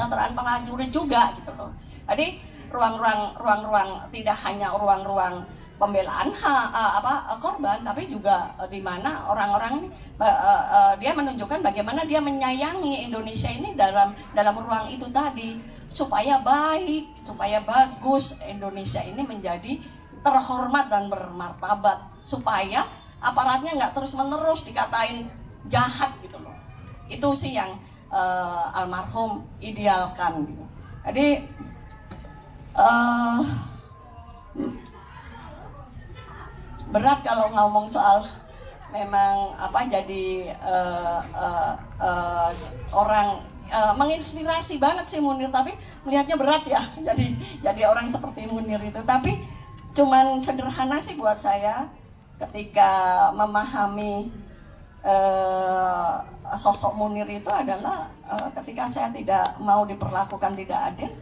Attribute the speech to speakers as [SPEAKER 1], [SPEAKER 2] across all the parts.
[SPEAKER 1] kesejahteraan prajurit juga gitu loh. Jadi ruang-ruang tidak hanya ruang-ruang pembelaan korban, tapi juga di mana orang-orang dia menunjukkan bagaimana dia menyayangi Indonesia ini dalam ruang itu tadi, supaya baik, supaya bagus Indonesia ini menjadi terhormat dan bermartabat, supaya aparatnya nggak terus-menerus dikatain jahat gitu loh. Itu sih yang almarhum idealkan gitu. Jadi berat kalau ngomong soal memang jadi orang menginspirasi banget sih Munir, tapi melihatnya berat ya jadi orang seperti Munir itu. Tapi cuman sederhana sih buat saya ketika memahami sosok Munir itu adalah ketika saya tidak mau diperlakukan tidak adil,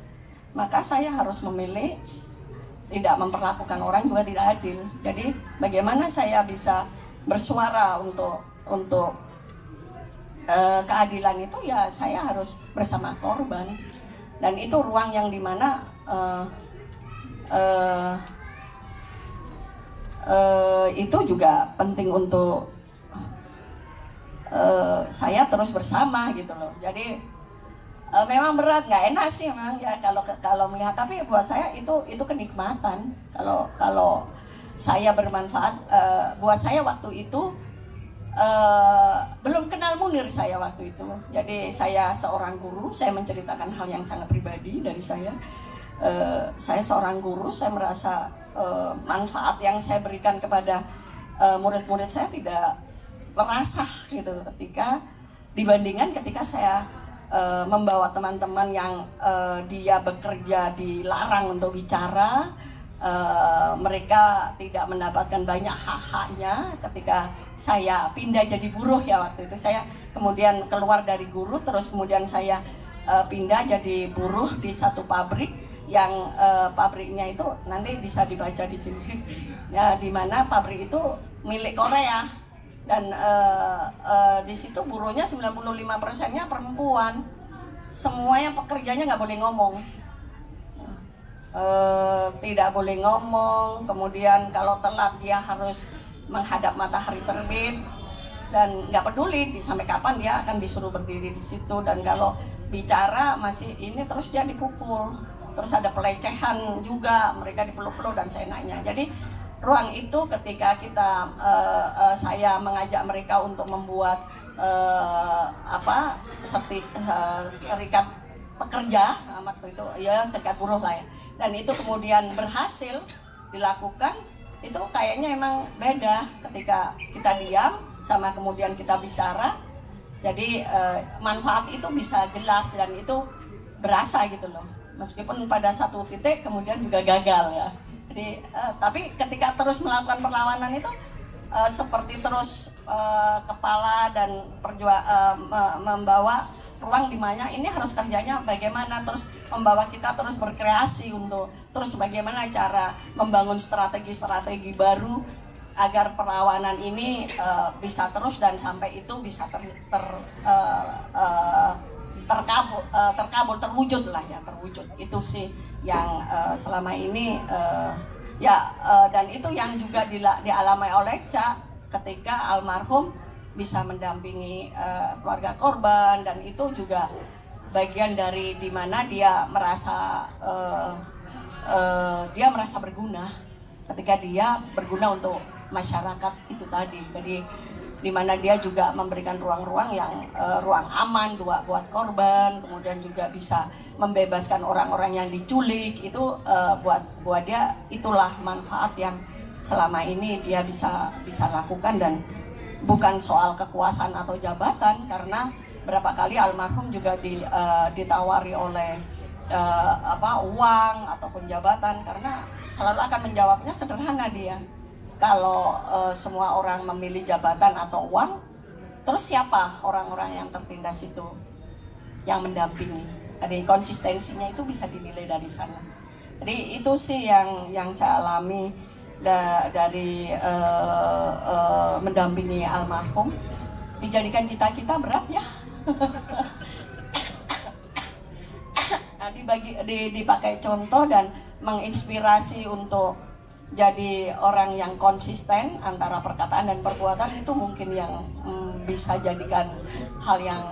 [SPEAKER 1] maka saya harus memilih tidak memperlakukan orang juga tidak adil. Jadi bagaimana saya bisa bersuara untuk keadilan itu, ya saya harus bersama korban. Dan itu ruang yang dimana itu juga penting untuk saya terus bersama gitu loh. Jadi memang berat, nggak enak sih memang ya kalau melihat, tapi buat saya itu kenikmatan. Kalau saya bermanfaat, buat saya waktu itu belum kenal Munir saya waktu itu. Jadi saya seorang guru, saya menceritakan hal yang sangat pribadi dari saya. Saya seorang guru, saya merasa manfaat yang saya berikan kepada murid-murid saya tidak terasa gitu ketika dibandingkan ketika saya membawa teman-teman yang dia bekerja dilarang untuk bicara, mereka tidak mendapatkan banyak hak-haknya. Ketika saya pindah jadi buruh ya waktu itu, saya kemudian keluar dari guru, terus kemudian saya pindah jadi buruh di satu pabrik yang pabriknya itu nanti bisa dibaca di sini ya, di mana pabrik itu milik Korea. Dan di situ buruhnya 95%-nya perempuan, semuanya pekerjanya nggak boleh ngomong, tidak boleh ngomong. Kemudian kalau telat dia harus menghadap matahari terbit dan nggak peduli sampai kapan dia akan disuruh berdiri di situ. Dan kalau bicara masih ini terus dia dipukul, terus ada pelecehan juga, mereka dipeluk-peluk dan seenaknya. Jadi ruang itu ketika saya mengajak mereka untuk membuat serikat pekerja waktu itu ya, serikat buruh lah ya, dan itu kemudian berhasil dilakukan, itu kayaknya emang beda ketika kita diam sama kemudian kita bicara. Jadi manfaat itu bisa jelas dan itu berasa gitu loh, meskipun pada satu titik kemudian juga gagal ya. Jadi, tapi ketika terus melakukan perlawanan itu seperti terus kepala dan membawa ruang di mana ini harus kerjanya bagaimana, terus membawa kita terus berkreasi untuk terus bagaimana cara membangun strategi-strategi baru agar perlawanan ini bisa terus dan sampai itu bisa terwujud lah ya, terwujud. Itu sih yang selama ini dan itu yang juga dialami oleh Ca ketika almarhum bisa mendampingi keluarga korban, dan itu juga bagian dari dimana dia merasa berguna ketika dia berguna untuk masyarakat itu tadi. Jadi di mana dia juga memberikan ruang-ruang yang ruang aman buat korban, kemudian juga bisa membebaskan orang-orang yang diculik. Itu buat dia itulah manfaat yang selama ini dia bisa lakukan, dan bukan soal kekuasaan atau jabatan, karena berapa kali almarhum juga ditawari oleh uang ataupun jabatan, karena selalu akan menjawabnya sederhana dia. Kalau semua orang memilih jabatan atau uang, terus siapa orang-orang yang tertindas itu yang mendampingi? Jadi konsistensinya itu bisa dinilai dari sana. Jadi itu sih yang saya alami dari mendampingi almarhum. Dijadikan cita-cita berat ya. dipakai contoh dan menginspirasi untuk jadi orang yang konsisten antara perkataan dan perbuatan, itu mungkin yang bisa jadikan hal yang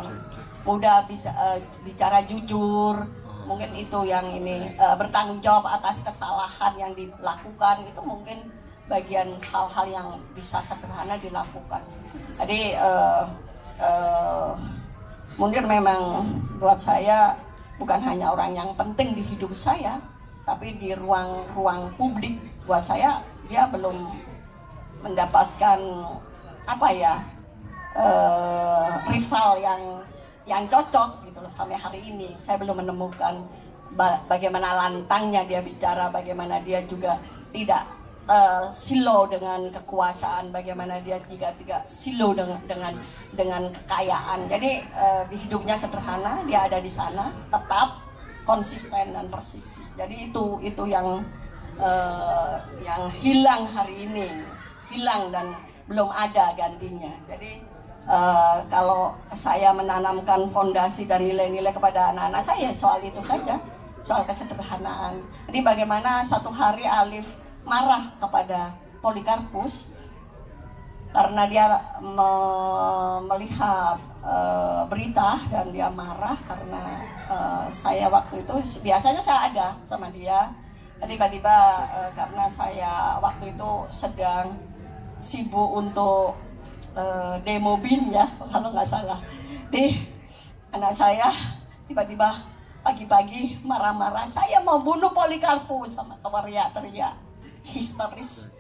[SPEAKER 1] mudah, bisa bicara jujur, mungkin itu yang ini bertanggung jawab atas kesalahan yang dilakukan, itu mungkin bagian hal-hal yang bisa sederhana dilakukan. Jadi Munir memang buat saya bukan hanya orang yang penting di hidup saya, tapi di ruang publik buat saya dia belum mendapatkan rival yang cocok gitu loh sampai hari ini. Saya belum menemukan bagaimana lantangnya dia bicara, bagaimana dia juga tidak silo dengan kekuasaan, bagaimana dia tidak silo dengan kekayaan. Jadi di hidupnya sederhana, dia ada di sana tetap konsisten dan persisi. Jadi itu yang hilang hari ini, hilang dan belum ada gantinya. Jadi kalau saya menanamkan fondasi dan nilai-nilai kepada anak-anak saya, soal itu saja, soal kesederhanaan. Jadi bagaimana satu hari Alif marah kepada Polikarpus karena dia melihat berita dan dia marah karena saya waktu itu, biasanya saya ada sama dia, tiba-tiba karena saya waktu itu sedang sibuk untuk demo BIN ya kalau nggak salah, anak saya tiba-tiba pagi-pagi marah-marah, saya mau bunuh Polikarpus, sama teriak-teriak histeris.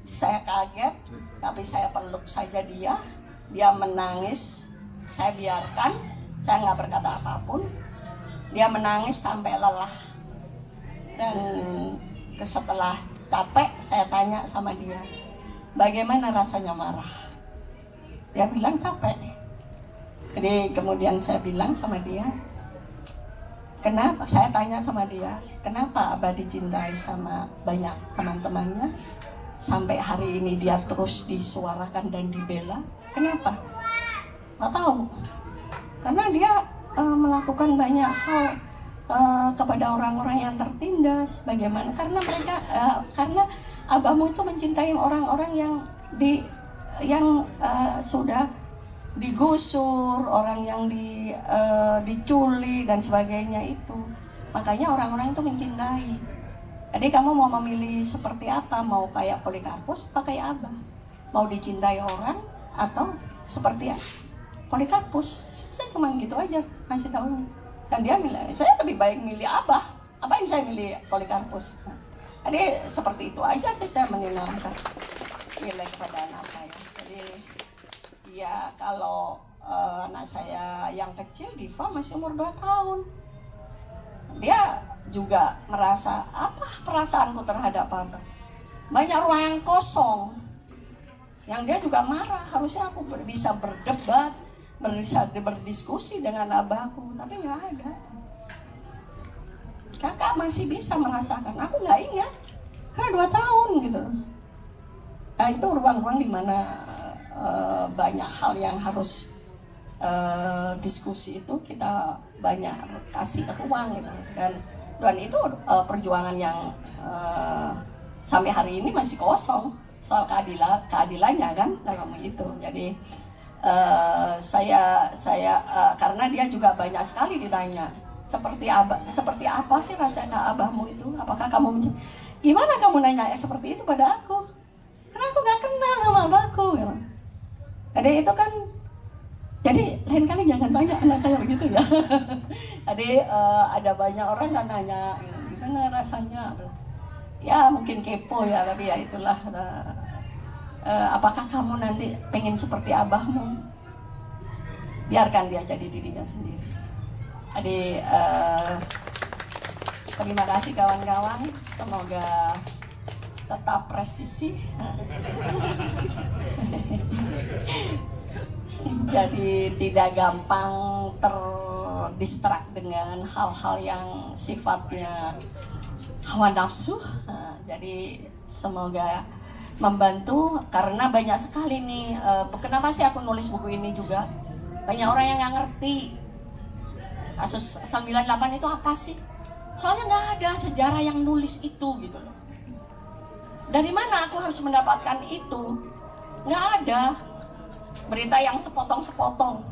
[SPEAKER 1] Saya kaget, tapi saya peluk saja dia menangis, saya biarkan, saya nggak berkata apapun. Dia menangis sampai lelah, dan setelah capek saya tanya sama dia, bagaimana rasanya marah? Dia bilang capek. Jadi kemudian saya bilang sama dia, kenapa? Saya tanya sama dia, kenapa Abah dicintai sama banyak teman-temannya sampai hari ini dia terus disuarakan dan dibela? Kenapa? Nggak tahu. Karena dia melakukan banyak hal kepada orang-orang yang tertindas. Bagaimana? Karena mereka, karena Abahmu itu mencintai orang-orang yang sudah digusur, orang yang diculik dan sebagainya itu. Makanya orang-orang itu mencintai. Jadi kamu mau memilih seperti apa? Mau kayak Polikarpus, pakai Abah. Mau dicintai orang atau seperti Polikarpus? Saya cuma gitu aja kasih tahunya. Dan dia bilang, saya lebih baik milih Abah. Apa yang saya milih Polikarpus? Jadi seperti itu aja sih saya menanamkan nilai kepada anak saya. Jadi ya kalau anak saya yang kecil, Diva masih umur 2 tahun, dia juga merasa apa perasaanku terhadap Abah. Banyak ruang yang kosong, yang dia juga marah. Harusnya aku bisa berdebat, bisa berdiskusi dengan Abahku, tapi nggak ada. Kakak masih bisa merasakan, aku nggak ingat karena 2 tahun gitu. Nah itu ruang-ruang dimana banyak hal yang harus diskusi itu kita banyak kasih ruang gitu. Dan itu perjuangan yang sampai hari ini masih kosong soal keadilannya kan dalam itu. Jadi saya karena dia juga banyak sekali ditanya seperti apa sih rasanya Abahmu itu, apakah kamu gimana kamu nanya seperti itu pada aku, karena aku nggak kenal sama Abahku gitu. Jadi itu kan, jadi lain kali jangan banyak anak saya begitu ya. Jadi ada banyak orang kan nanya gimana rasanya, ya mungkin kepo ya, tapi ya itulah. Apakah kamu nanti pengen seperti Abahmu? Biarkan dia jadi dirinya sendiri. Jadi terima kasih kawan-kawan, semoga tetap presisi. Jadi tidak gampang terdistrak dengan hal-hal yang sifatnya hawa nafsu. Jadi semoga membantu, karena banyak sekali nih. Kenapa sih aku nulis buku ini juga? Banyak orang yang nggak ngerti kasus 98 itu apa sih? Soalnya nggak ada sejarah yang nulis itu gitu loh. Dari mana aku harus mendapatkan itu? Nggak ada berita yang sepotong-sepotong.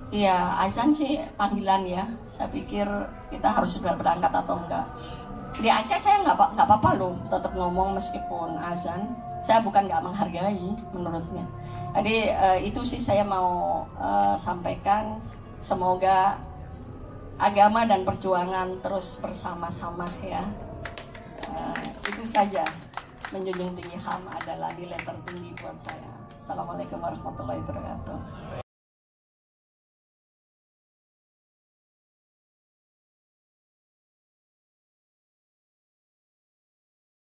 [SPEAKER 1] Iya, azan sih panggilan ya. Saya pikir kita harus sudah berangkat atau enggak. Di Aceh saya nggak apa-apa loh, tetap ngomong meskipun azan. Saya bukan nggak menghargai menurutnya. Jadi itu sih saya mau sampaikan. Semoga agama dan perjuangan terus bersama-sama ya. Itu saja. Menjunjung tinggi HAM adalah nilai tertinggi buat saya. Assalamualaikum warahmatullahi wabarakatuh.